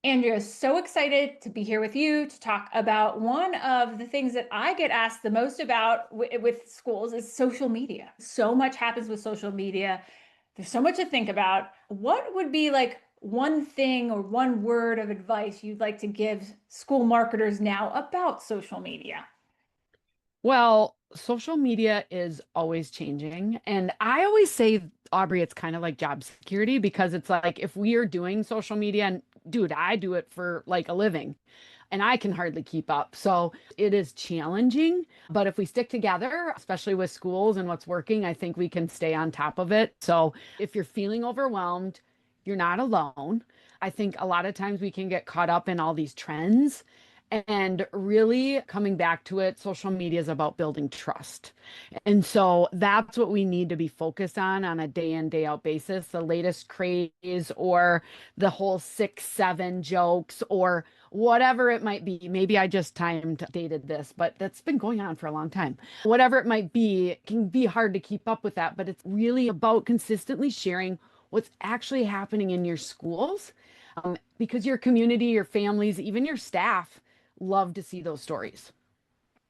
Andrea, so excited to be here with you to talk about one of the things that I get asked the most about with schools is social media. So much happens with social media. There's so much to think about. What would be like one thing or one word of advice you'd like to give school marketers now about social media? Well, social media is always changing. And I always say, Aubrey, it's kind of like job security because it's like if we are doing social media, and dude, I do it for like a living and I can hardly keep up. So it is challenging. But if we stick together, especially with schools and what's working, I think we can stay on top of it. So if you're feeling overwhelmed, you're not alone. I think a lot of times we can get caught up in all these trends. And really coming back to it, social media is about building trust. And so that's what we need to be focused on a day in, day out basis. The latest craze or the whole 6, 7 jokes or whatever it might be. Maybe I just timed dated this, but that's been going on for a long time. Whatever it might be, it can be hard to keep up with that, but it's really about consistently sharing what's actually happening in your schools. Because your community, your families, even your staff love to see those stories.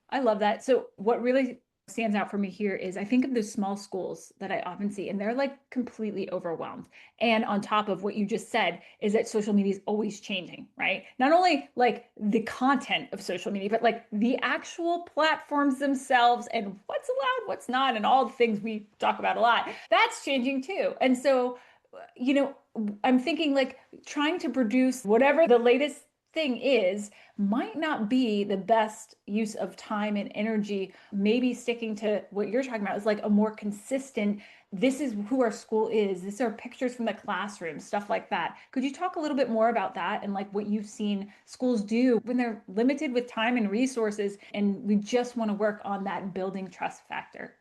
I love that. So what really stands out for me here is I think of the small schools that I often see, and they're like completely overwhelmed. And on top of what you just said, is that social media is always changing, right? Not only like the content of social media, but like the actual platforms themselves and what's allowed, what's not, and all the things we talk about a lot. That's changing too. And so, I'm thinking like trying to produce whatever the latest thing is might not be the best use of time and energy. Maybe sticking to what you're talking about is like a more consistent, this is who our school is, these are pictures from the classroom, stuff like that. Could you talk a little bit more about that and like what you've seen schools do when they're limited with time and resources and we just want to work on that building trust factor?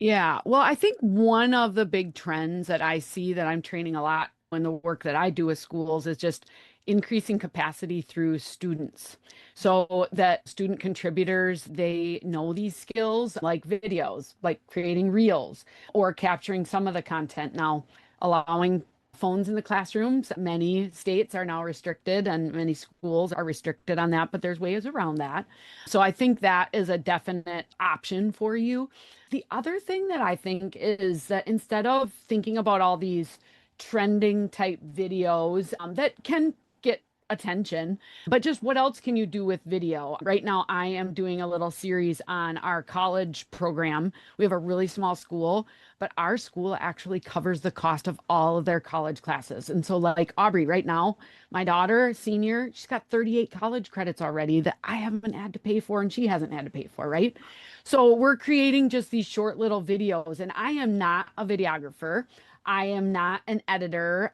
Yeah. Well, I think one of the big trends that I see that I'm training a lot in the work that I do with schools is just increasing capacity through students. So that student contributors, they know these skills like videos, like creating reels or capturing some of the content now, allowing phones in the classrooms. Many states are now restricted and many schools are restricted on that, but there's ways around that. So I think that is a definite option for you. The other thing that I think is that instead of thinking about all these trending type videos that can get attention, but just what else can you do with video? Right now, I am doing a little series on our college program. We have a really small school, but our school actually covers the cost of all of their college classes. And so, like Aubrey, right now, my daughter, senior, she's got 38 college credits already that I haven't had to pay for and she hasn't had to pay for, right? So we're creating just these short little videos, and I am not a videographer. I am not an editor,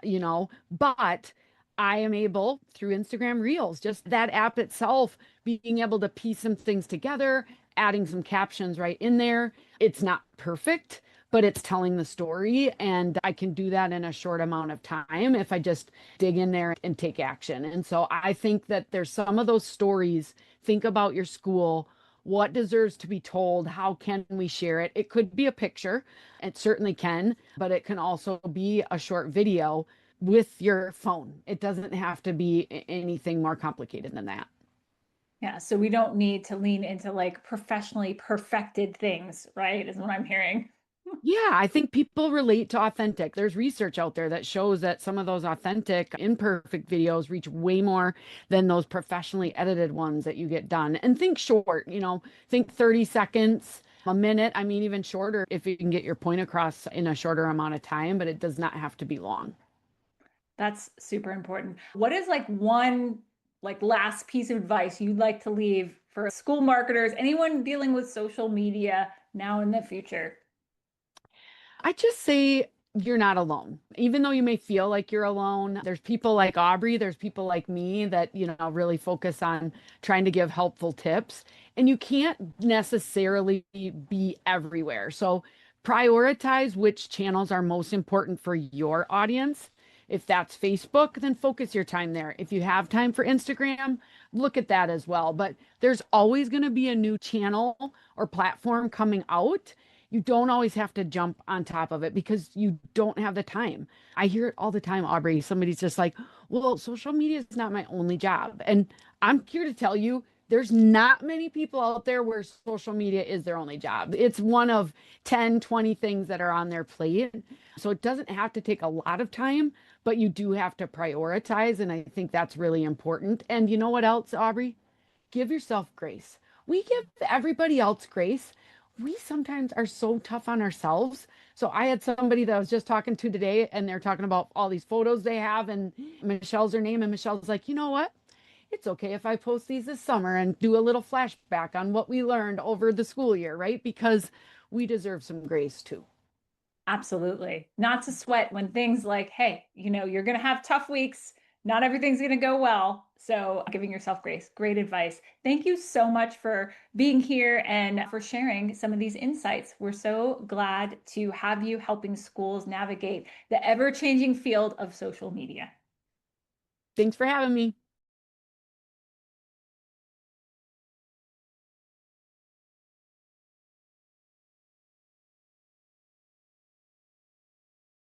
but I am able through Instagram Reels, just that app itself, being able to piece some things together, adding some captions right in there. It's not perfect, but it's telling the story. And I can do that in a short amount of time if I just dig in there and take action. And so I think that there's some of those stories. Think about your school. What deserves to be told? How can we share it? It could be a picture. It certainly can, but it can also be a short video with your phone. It doesn't have to be anything more complicated than that. Yeah, so we don't need to lean into like professionally perfected things, right? Is what I'm hearing. Yeah, I think people relate to authentic. There's research out there that shows that some of those authentic, imperfect videos reach way more than those professionally edited ones that you get done. And think short, think 30 seconds, a minute. I mean, even shorter if you can get your point across in a shorter amount of time, but it does not have to be long. That's super important. What is like one like last piece of advice you'd like to leave for school marketers, anyone dealing with social media now in the future? I just say you're not alone. Even though you may feel like you're alone, there's people like Aubrey, there's people like me that, really focus on trying to give helpful tips. And you can't necessarily be everywhere. So prioritize which channels are most important for your audience. If that's Facebook, then focus your time there. If you have time for Instagram, look at that as well. But there's always going to be a new channel or platform coming out. You don't always have to jump on top of it because you don't have the time. I hear it all the time, Aubrey. Somebody's just like, Well, social media is not my only job. And I'm here to tell you, there's not many people out there where social media is their only job. It's one of 10, 20 things that are on their plate. So it doesn't have to take a lot of time, but you do have to prioritize. And I think that's really important. And you know what else, Aubrey? Give yourself grace. We give everybody else grace. We sometimes are so tough on ourselves. So I had somebody that I was just talking to today, and they're talking about all these photos they have, and Michelle's her name, and Michelle's like, you know what? It's okay if I post these this summer and do a little flashback on what we learned over the school year, right? Because we deserve some grace too. Absolutely. Not to sweat when things like, hey, you're going to have tough weeks. Not everything's going to go well. So, giving yourself grace. Great advice. Thank you so much for being here and for sharing some of these insights. We're so glad to have you helping schools navigate the ever changing field of social media. Thanks for having me.